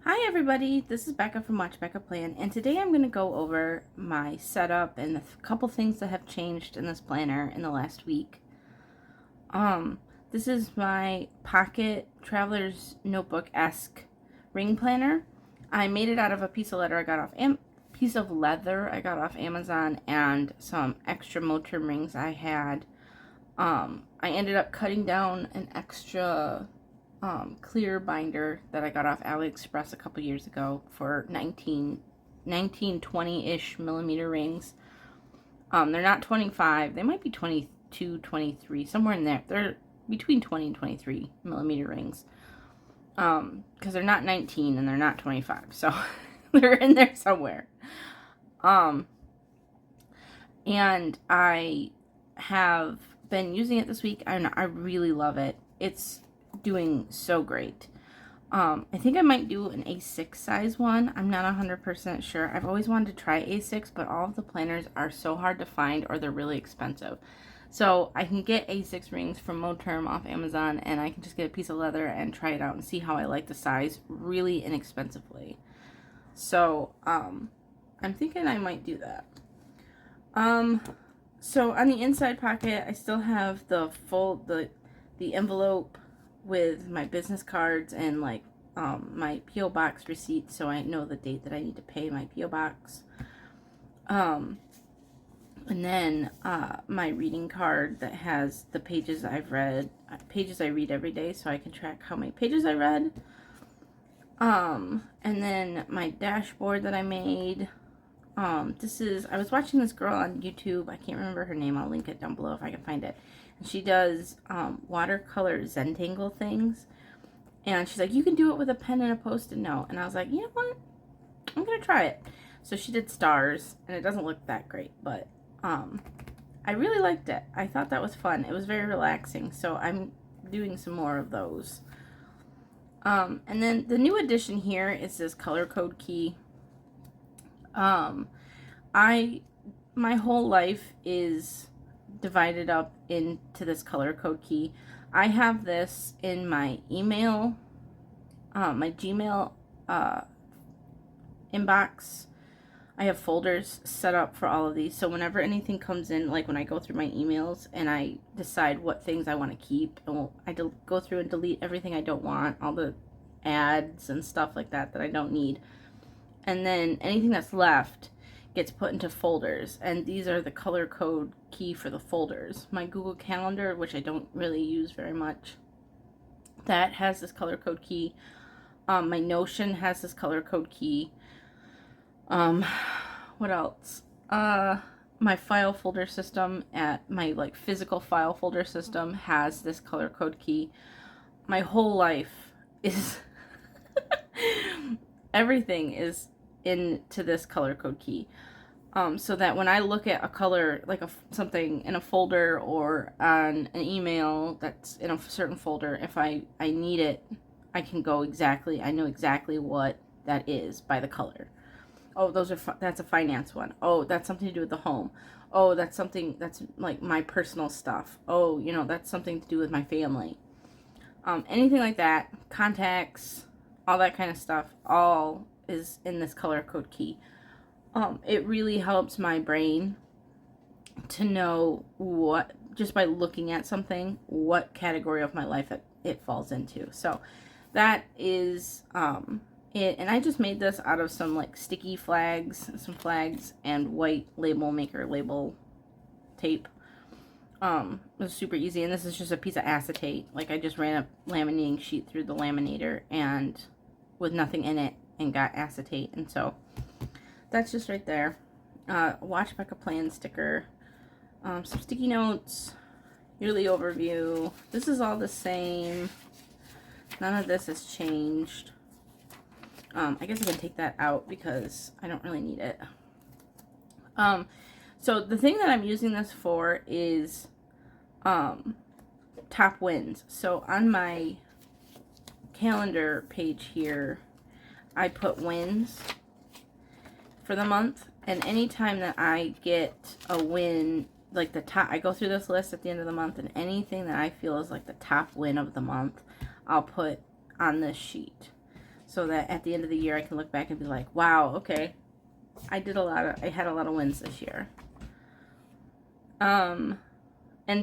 Hi everybody, this is Becca from Watch Becca Plan, and today I'm going to go over my setup and a couple things that have changed in this planner in the last week. This is my pocket traveler's notebook-esque ring planner. I made it out of a piece of leather I got off Amazon and some extra Moterm rings I had. I ended up cutting down an extra clear binder that I got off AliExpress a couple years ago for 20-ish millimeter rings. They're not 25. They might be 22, 23, somewhere in there. They're between 20 and 23 millimeter rings. Because they're not 19 and they're not 25. So they're in there somewhere. And I have been using it this week. I really love it. It's doing so great. I think I might do an A6 size one. I'm not 100% sure. I've always wanted to try A6, but all of the planners are so hard to find or they're really expensive. So I can get A6 rings from Moterm off Amazon, and I can just get a piece of leather and try it out and see how I like the size really inexpensively. So I'm thinking I might do that. So on the inside pocket, I still have the envelope with my business cards and like my P.O. Box receipt, so I know the date that I need to pay my P.O. Box. And then my reading card that has the pages I've read, pages I read every day, so I can track how many pages I read. And then my dashboard that I made. I was watching this girl on YouTube. I can't remember her name. I'll link it down below if I can find it. And she does watercolor Zentangle things. And she's like, you can do it with a pen and a Post-it note. And I was like, you know what? I'm going to try it. So she did stars, and it doesn't look that great, but I really liked it. I thought that was fun. It was very relaxing, so I'm doing some more of those. And then the new addition here is this color code key. My whole life is divided up into this color code key. I have this in my email, my Gmail inbox. I have folders set up for all of these, so whenever anything comes in, like when I go through my emails and I decide what things I want to keep, I go through and delete everything I don't want, all the ads and stuff like that I don't need. And then anything that's left gets put into folders, and these are the color code key for the folders. My Google Calendar, which I don't really use very much, that has this color code key. My Notion has this color code key. What else? My file folder system at my physical file folder system has this color code key. My whole life is everything is into this color code key, so that when I look at a color, like something in a folder or on an email that's in a certain folder, if I need it, I can go exactly, I know exactly what that is by the color. Oh, that's a finance one. Oh, that's something to do with the home. Oh, that's something that's like my personal stuff. Oh, that's something to do with my family. Anything like that, contacts, all that kind of stuff, all is in this color code key. It really helps my brain to know what, just by looking at something, what category of my life it falls into. So that is it. And I just made this out of some sticky flags, and white label maker label tape. It was super easy, and this is just a piece of acetate. I just ran a laminating sheet through the laminator and with nothing in it, and got acetate, and so that's just right there. Watch Becca Plan sticker, some sticky notes, yearly overview. This is all the same. None of this has changed. I guess I can take that out because I don't really need it. So the thing that I'm using this for is top wins. So on my calendar page here, I put wins for the month, and anytime that I get a win, like the top, I go through this list at the end of the month, and anything that I feel is like the top win of the month, I'll put on this sheet. so that at the end of the year I can look back and be like, wow, okay, I had a lot of wins this year. And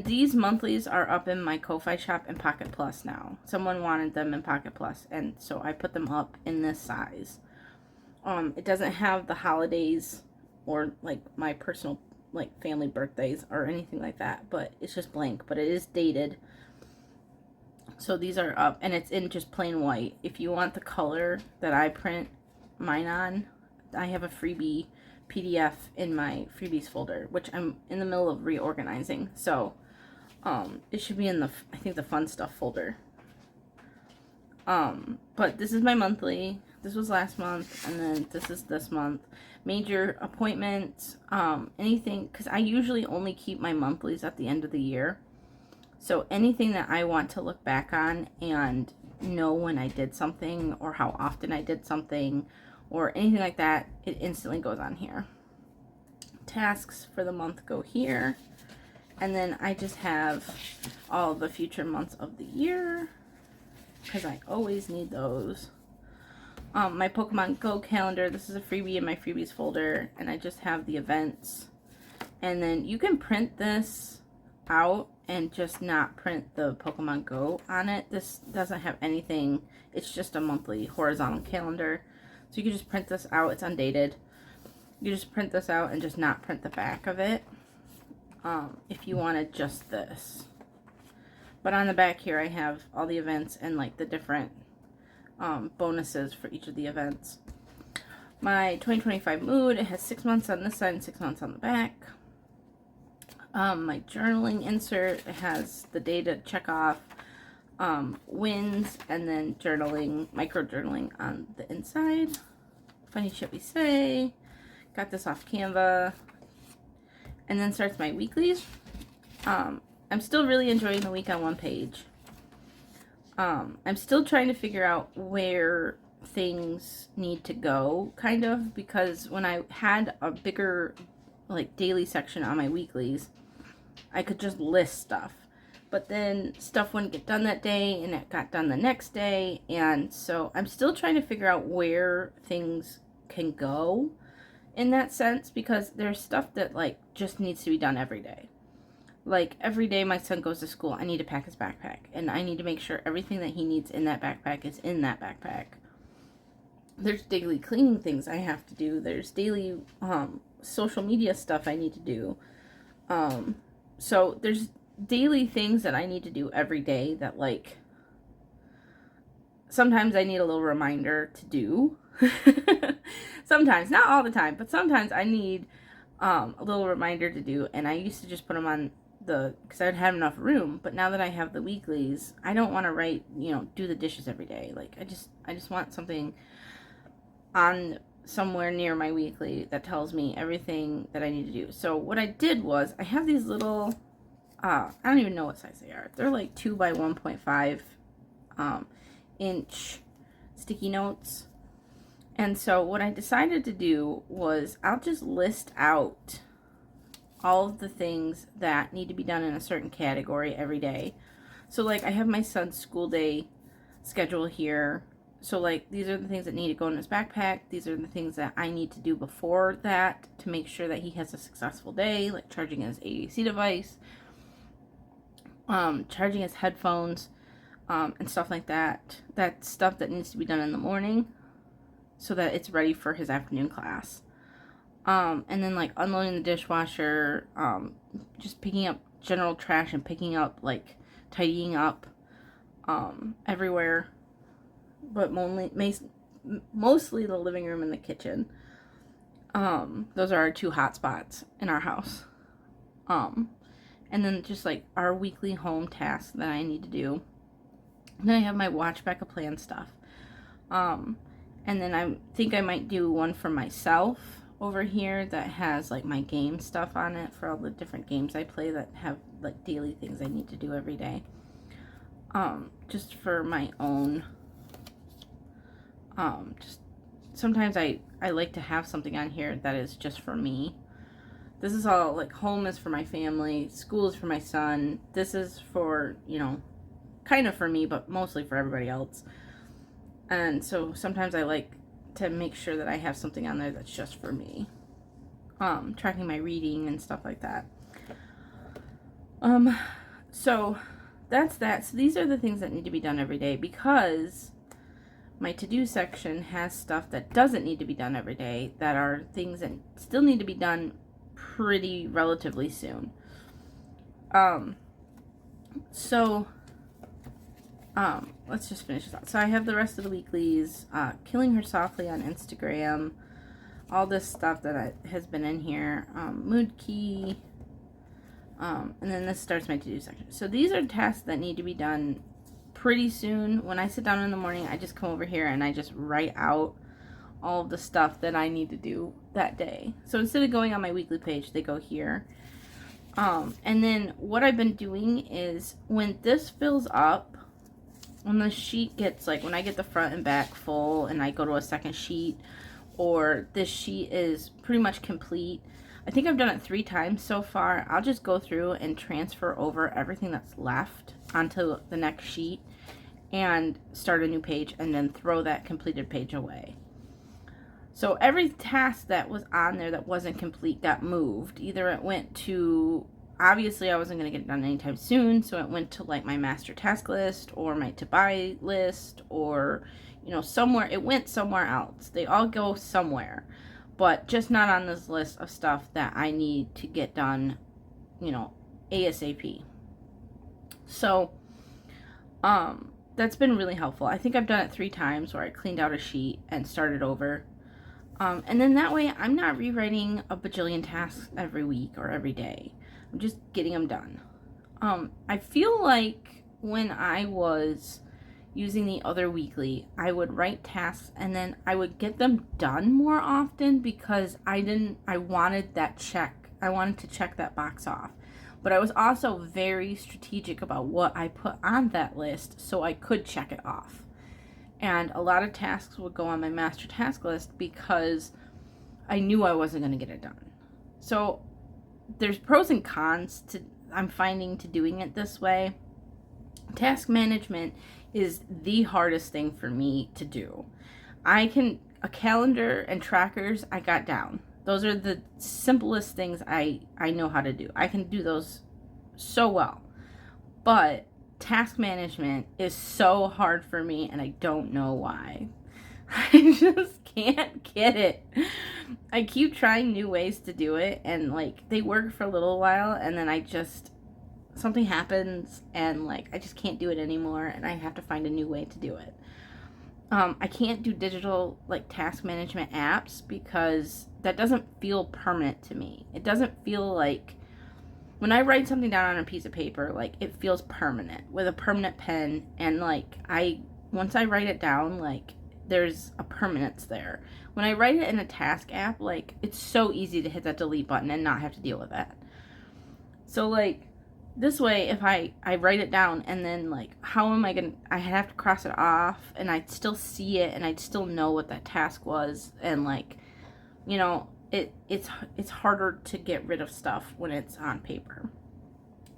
these monthlies are up in my Ko-Fi shop and Pocket Plus now. Someone wanted them in Pocket Plus, and so I put them up in this size. It doesn't have the holidays or like my personal like family birthdays or anything like that, but it's just blank, but it is dated. So these are up, and it's in just plain white. If you want the color that I print mine on, I have a freebie PDF in my freebies folder, which I'm in the middle of reorganizing. So it should be in the, I think, the fun stuff folder. But this is my monthly. This was last month, and then this is this month. Major appointments, anything, because I usually only keep my monthlies at the end of the year. So anything that I want to look back on and know when I did something or how often I did something or anything like that, it instantly goes on here. Tasks for the month go here. And then I just have all the future months of the year because I always need those. My Pokemon Go calendar, this is a freebie in my freebies folder, and I just have the events. And then you can print this out and just not print the Pokemon Go on it. This doesn't have anything. It's just a monthly horizontal calendar. So you can just print this out. It's undated. You just print this out and just not print the back of it. If you wanted just this. But on the back here I have all the events and like the different bonuses for each of the events. My 2025 mood, it has 6 months on this side and 6 months on the back. My journaling insert, it has the day to check off, wins, and then journaling, micro journaling on the inside. Funny shit we say. Got this off Canva. And then starts my weeklies. I'm still really enjoying the week on one page. I'm still trying to figure out where things need to go, kind of, because when I had a bigger, like, daily section on my weeklies, I could just list stuff. But then stuff wouldn't get done that day, and it got done the next day, and so I'm still trying to figure out where things can go in that sense, because there's stuff that, like, just needs to be done every day. Like, every day my son goes to school, I need to pack his backpack. And I need to make sure everything that he needs in that backpack is in that backpack. There's daily cleaning things I have to do. There's daily social media stuff I need to do. So there's daily things that I need to do every day that, like, sometimes I need a little reminder to do. Sometimes, not all the time, but sometimes I need a little reminder to do. And I used to just put them on because I would have enough room, but now that I have the weeklies, I don't want to write, do the dishes every day. Like, I just want something on somewhere near my weekly that tells me everything that I need to do. So what I did was, I have these little, I don't even know what size they are. They're like 2 by 1.5 inch sticky notes. And so what I decided to do was, I'll just list out all of the things that need to be done in a certain category every day. So, like, I have my son's school day schedule here. So, like, these are the things that need to go in his backpack. These are the things that I need to do before that to make sure that he has a successful day, like charging his AAC device, charging his headphones, and stuff like that. That's stuff that needs to be done in the morning so that it's ready for his afternoon class. And then, like, unloading the dishwasher, just picking up general trash and picking up, like, tidying up, everywhere, but mostly the living room and the kitchen. Those are our 2 hot spots in our house. And then just, like, our weekly home tasks that I need to do. And then I have my watch back a plan stuff. And then I think I might do one for myself over here that has, like, my game stuff on it for all the different games I play that have, like, daily things I need to do every day. Just for my own, just sometimes I like to have something on here that is just for me. This is all, like, home is for my family, school is for my son, this is for, kind of for me, but mostly for everybody else. And so sometimes I like to make sure that I have something on there that's just for me. Tracking my reading and stuff like that. So that's that. So these are the things that need to be done every day, because my to-do section has stuff that doesn't need to be done every day, that are things that still need to be done pretty relatively soon. So let's just finish this out. So I have the rest of the weeklies, Killing Her Softly on Instagram, all this stuff that has been in here, Mood Key, and then this starts my to-do section. So these are tasks that need to be done pretty soon. When I sit down in the morning, I just come over here and I just write out all of the stuff that I need to do that day. So instead of going on my weekly page, they go here. And then what I've been doing is, when this fills up, when the sheet gets, like, when I get the front and back full and I go to a second sheet, or this sheet is pretty much complete, I think I've done it 3 times so far, I'll just go through and transfer over everything that's left onto the next sheet and start a new page, and then throw that completed page away. So every task that was on there that wasn't complete got moved. Either it went to, obviously I wasn't going to get it done anytime soon, so it went to like my master task list or my to buy list, or, you know, somewhere. It went somewhere else. They all go somewhere, but just not on this list of stuff that I need to get done, you know, ASAP. So that's been really helpful. I think I've done it 3 times where I cleaned out a sheet and started over. And then that way I'm not rewriting a bajillion tasks every week or every day. I'm just getting them done. I feel like when I was using the other weekly, I would write tasks and then I would get them done more often, because I wanted that check. I wanted to check that box off. But I was also very strategic about what I put on that list so I could check it off. And a lot of tasks would go on my master task list because I knew I wasn't going to get it done. So there's pros and cons to, I'm finding, to doing it this way. Task management is the hardest thing for me to do. A calendar and trackers I got down. Those are the simplest things I know how to do. I can do those so well. But task management is so hard for me, and I don't know why. I just can't get it. I keep trying new ways to do it, and like they work for a little while, and then something happens and like I just can't do it anymore, and I have to find a new way to do it. I can't do digital like task management apps because that doesn't feel permanent to me. It doesn't feel like, when I write something down on a piece of paper, like it feels permanent with a permanent pen, and like once I write it down, like there's a permanence there. When I write it in a task app, like it's so easy to hit that delete button and not have to deal with that. So like this way, if I write it down and then like how am I gonna, I have to cross it off and I'd still see it and I'd still know what that task was, and like, you know, it's harder to get rid of stuff when it's on paper.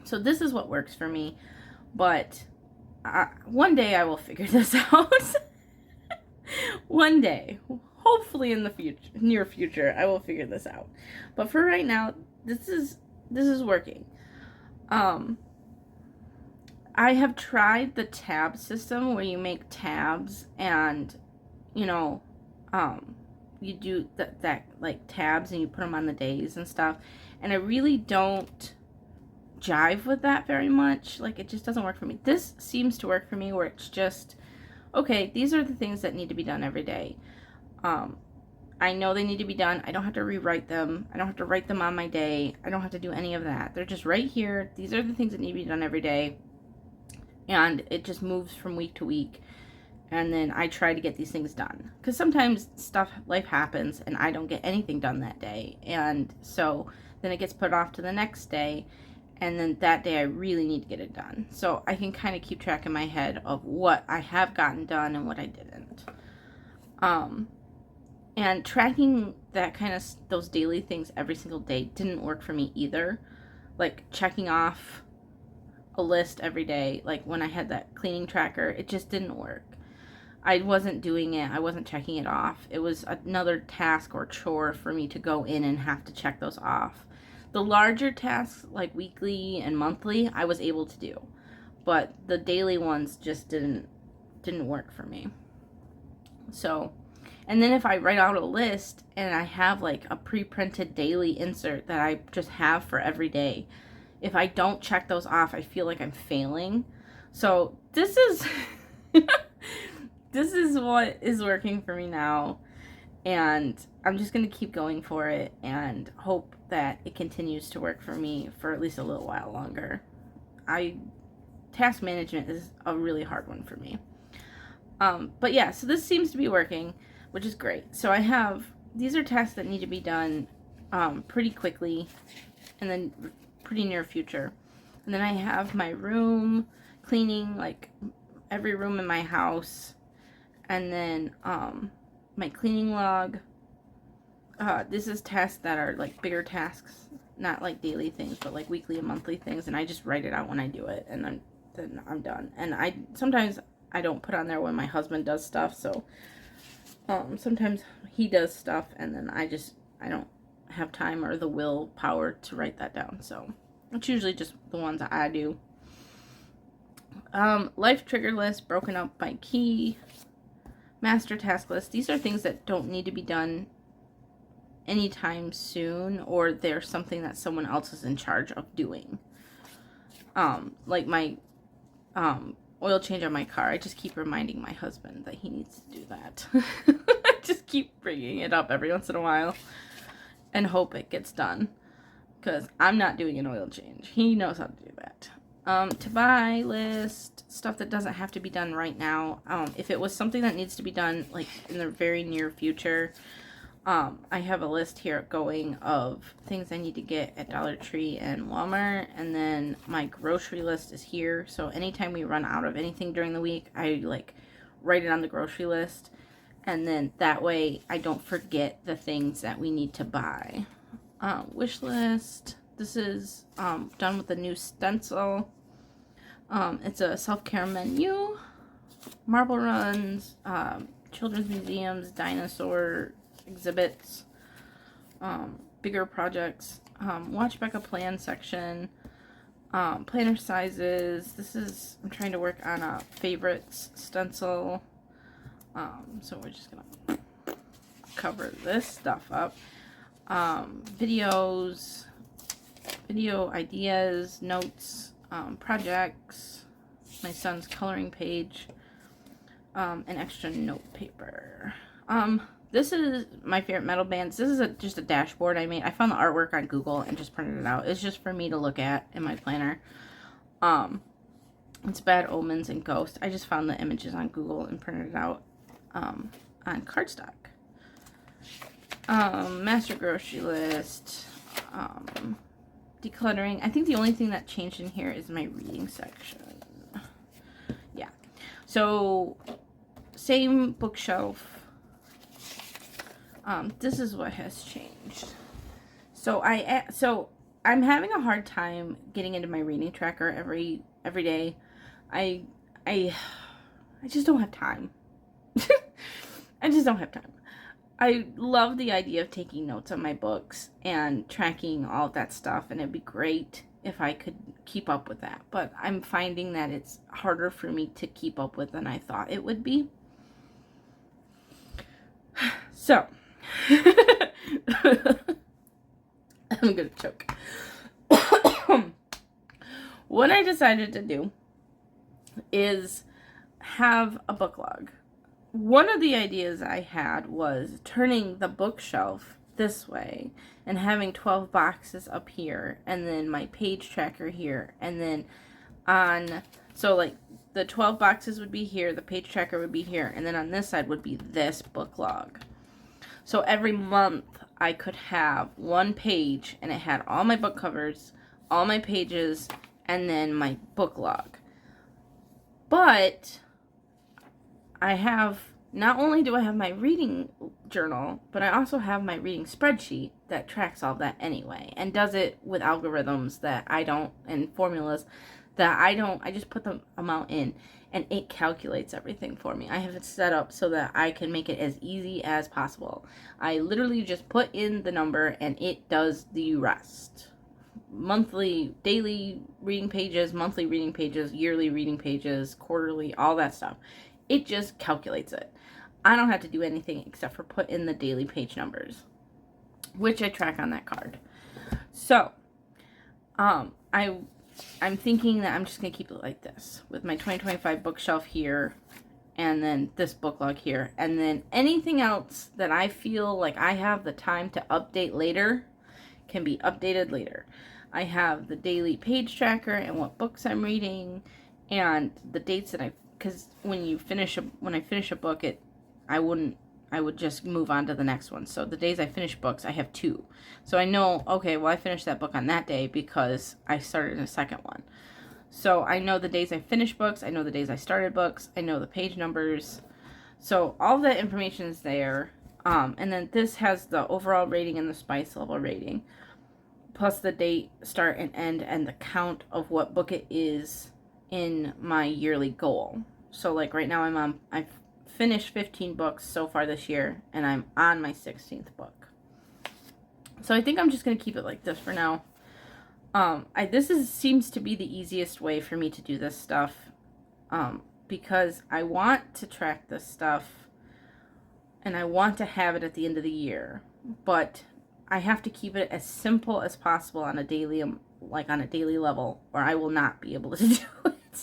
So this is what works for me, but one day I will figure this out. One day, hopefully in the near future, I will figure this out. But for right now, this is working. I have tried the tab system where you make tabs and, you know, you do that like tabs and you put them on the days and stuff. And I really don't jive with that very much. Like it just doesn't work for me. This seems to work for me, where it's just, okay, these are the things that need to be done every day. I know they need to be done. I don't have to rewrite them. I don't have to write them on my day. I don't have to do any of that. They're just right here. These are the things that need to be done every day. And it just moves from week to week. And then I try to get these things done. Because sometimes life happens, and I don't get anything done that day. And so then it gets put off to the next day. And then that day I really need to get it done. So I can kind of keep track in my head of what I have gotten done and what I didn't. And tracking that kind of, those daily things every single day didn't work for me either. Like checking off a list every day, like when I had that cleaning tracker, it just didn't work. I wasn't doing it. I wasn't checking it off. It was another task or chore for me to go in and have to check those off. The larger tasks, like weekly and monthly, I was able to do. But the daily ones just didn't work for me. So, and then if I write out a list and I have like a pre-printed daily insert that I just have for every day, if I don't check those off, I feel like I'm failing. So this is this is what is working for me now, and I'm just going to keep going for it and hope that it continues to work for me for at least a little while longer. Task management is a really hard one for me. But yeah, so this seems to be working, which is great. So these are tasks that need to be done pretty quickly and then pretty near future. And then I have my room cleaning, like every room in my house. And then my cleaning log. This is tasks that are like bigger tasks, not like daily things, but like weekly and monthly things. And I just write it out when I do it, and then I'm done. And sometimes I don't put on there when my husband does stuff, so sometimes he does stuff, and then I don't have time or the willpower to write that down. So it's usually just the ones that I do. Life trigger list broken up by key. Master task list. These are things that don't need to be done anytime soon, or there's something that someone else is in charge of doing. Like my oil change on my car. I just keep reminding my husband that he needs to do that. I just keep bringing it up every once in a while and hope it gets done, because I'm not doing an oil change. He knows how to do that. To buy list, stuff that doesn't have to be done right now. If it was something that needs to be done like in the very near future, I have a list here going of things I need to get at Dollar Tree and Walmart, and then my grocery list is here. So anytime we run out of anything during the week, I like write it on the grocery list, and then that way I don't forget the things that we need to buy. Wish list. This is done with the new stencil. It's a self-care menu, marble runs, children's museums, dinosaur exhibits, bigger projects, watch back a plan section, planner sizes. I'm trying to work on a favorites stencil. So we're just gonna cover this stuff up. Videos, video ideas, notes, projects, my son's coloring page, and extra note paper. This is my favorite metal bands. This is just a dashboard I made. I found the artwork on Google and just printed it out. It's just for me to look at in my planner. It's Bad Omens and Ghost. I just found the images on Google and printed it out on cardstock. Master grocery list. Decluttering. I think the only thing that changed in here is my reading section. Yeah. So, same bookshelf. This is what has changed. So I'm having a hard time getting into my reading tracker every day. I just don't have time. I just don't have time. I love the idea of taking notes on my books and tracking all of that stuff, and it'd be great if I could keep up with that. But I'm finding that it's harder for me to keep up with than I thought it would be. So, I'm gonna choke. What I decided to do is have a book log. One of the ideas I had was turning the bookshelf this way and having 12 boxes up here, and then my page tracker here, and then so like the 12 boxes would be here, the page tracker would be here, and then on this side would be this book log. So every month I could have one page and it had all my book covers, all my pages, and then my book log. But not only do I have my reading journal, but I also have my reading spreadsheet that tracks all that anyway, and does it with algorithms and formulas that I just put the amount in. and it calculates everything for me. I have it set up so that I can make it as easy as possible. I literally just put in the number and it does the rest. Monthly, daily reading pages, monthly reading pages, yearly reading pages, quarterly, all that stuff. It just calculates it. I don't have to do anything except for put in the daily page numbers, which I track on that card. So, I'm thinking that I'm just going to keep it like this, with my 2025 bookshelf here, and then this book log here, and then anything else that I feel like I have the time to update later can be updated later. I have the daily page tracker and what books I'm reading, and the dates that because when I finish a book, I would just move on to the next one. So the days I finish books, I have 2. So I know, okay, well, I finished that book on that day because I started a second one. So I know the days I finished books, I know the days I started books, I know the page numbers. So all that information is there. And then this has the overall rating and the spice level rating, plus the date, start and end, and the count of what book it is in my yearly goal. So like right now I've finished 15 books so far this year, and I'm on my 16th book. So I think I'm just going to keep it like this for now. Seems to be the easiest way for me to do this stuff, because I want to track this stuff, and I want to have it at the end of the year, but I have to keep it as simple as possible on a daily level, or I will not be able to do it.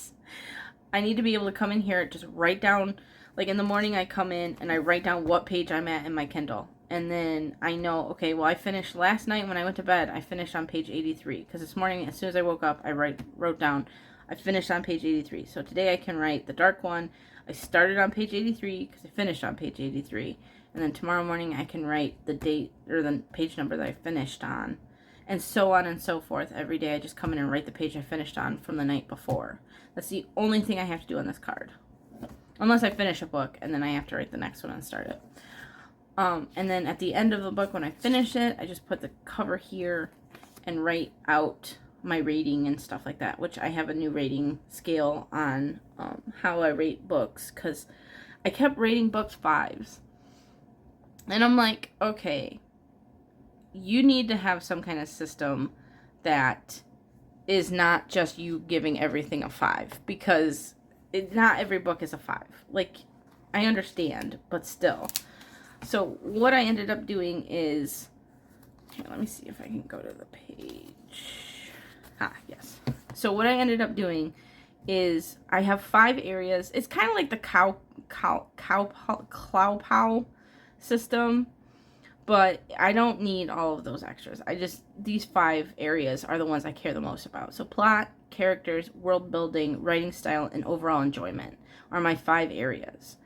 I need to be able to come in here, just write down, like in the morning I come in and I write down what page I'm at in my Kindle. And then I know, okay, well, I finished last night when I went to bed, I finished on page 83. Because this morning, as soon as I woke up, I wrote down, I finished on page 83. So today I can write the dark one. I started on page 83 because I finished on page 83. And then tomorrow morning I can write the date or the page number that I finished on. And so on and so forth. Every day I just come in and write the page I finished on from the night before. That's the only thing I have to do on this card. Unless I finish a book and then I have to write the next one and start it. And then at the end of the book, when I finish it, I just put the cover here and write out my rating and stuff like that, which I have a new rating scale on how I rate books, because I kept rating books 5s. And I'm like, okay, you need to have some kind of system that is not just you giving everything a 5, because not every book is a 5. Like, I understand, but still. So what I ended up doing is, here, let me see if I can go to the page. Yes. So what I ended up doing is I have 5 areas. It's kind of like the Clowpow system, but I don't need all of those extras. These 5 areas are the ones I care the most about. So plot, characters, world building, writing style, and overall enjoyment are my 5 areas.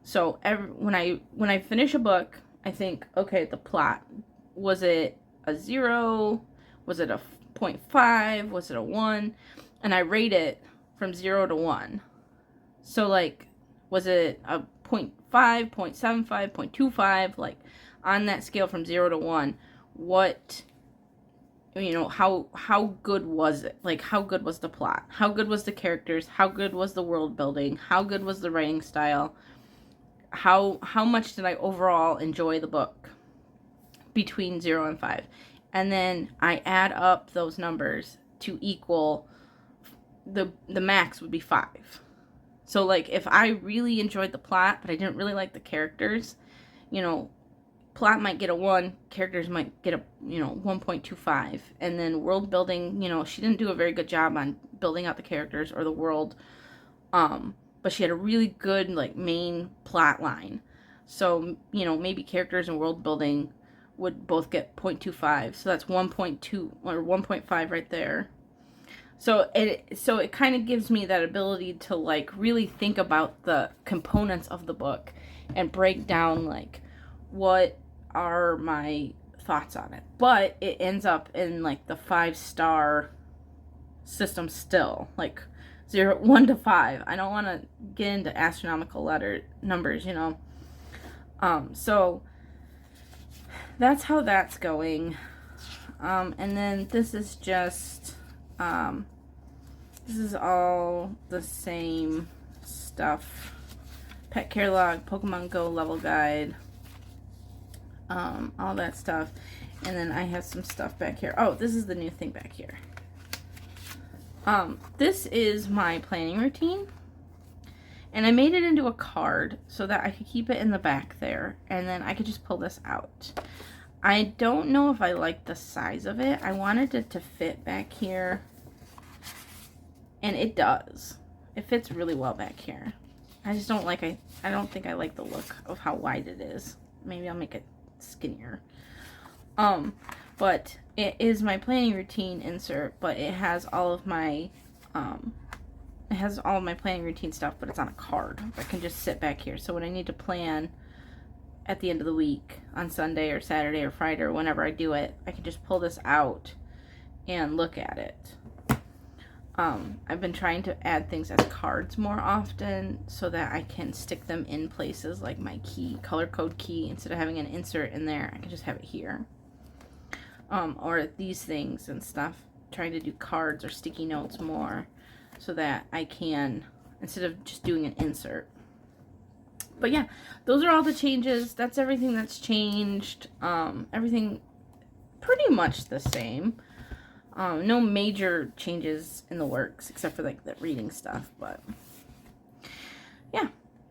So when I finish a book, I think, okay, the plot, was it a 0? Was it a 0.5? Was it a 1? And I rate it from 0 to 1. So like, was it a 0.5, 0.75, 0.25? Like, on that scale from 0 to 1, what, how good was it? Like, how good was the plot? How good was the characters? How good was the world building? How good was the writing style? How much did I overall enjoy the book between 0 and 5? And then I add up those numbers to equal the max would be 5. So like, if I really enjoyed the plot but I didn't really like the characters, plot might get a 1, characters might get a 1.25. And then world building, she didn't do a very good job on building out the characters or the world, but she had a really good like main plot line. So maybe characters and world building would both get 0.25. So that's 1.2 or 1.5 right there. So it kind of gives me that ability to like really think about the components of the book and break down like what are my thoughts on it. But it ends up in like the 5-star system still, like 1 to 5. I don't want to get into astronomical numbers, so that's how that's going. And then this is just this is all the same stuff. Pet care log, Pokemon Go level guide, all that stuff. And then I have some stuff back here. Oh, this is the new thing back here. This is my planning routine. And I made it into a card so that I could keep it in the back there. And then I could just pull this out. I don't know if I like the size of it. I wanted it to fit back here. And it does. It fits really well back here. I just don't like, I don't think I like the look of how wide it is. Maybe I'll make it skinnier. But it is my planning routine insert, but it has all of my, planning routine stuff, but it's on a card. I can just sit back here. So when I need to plan at the end of the week on Sunday or Saturday or Friday or whenever I do it, I can just pull this out and look at it. I've been trying to add things as cards more often so that I can stick them in places like my key, color code key. Instead of having an insert in there, I can just have it here. Or these things and stuff. Trying to do cards or sticky notes more so that I can, instead of just doing an insert. But yeah, those are all the changes. That's everything that's changed. Everything pretty much the same. No major changes in the works except for like the reading stuff, but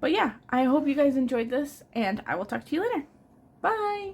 yeah, I hope you guys enjoyed this, and I will talk to you later. Bye.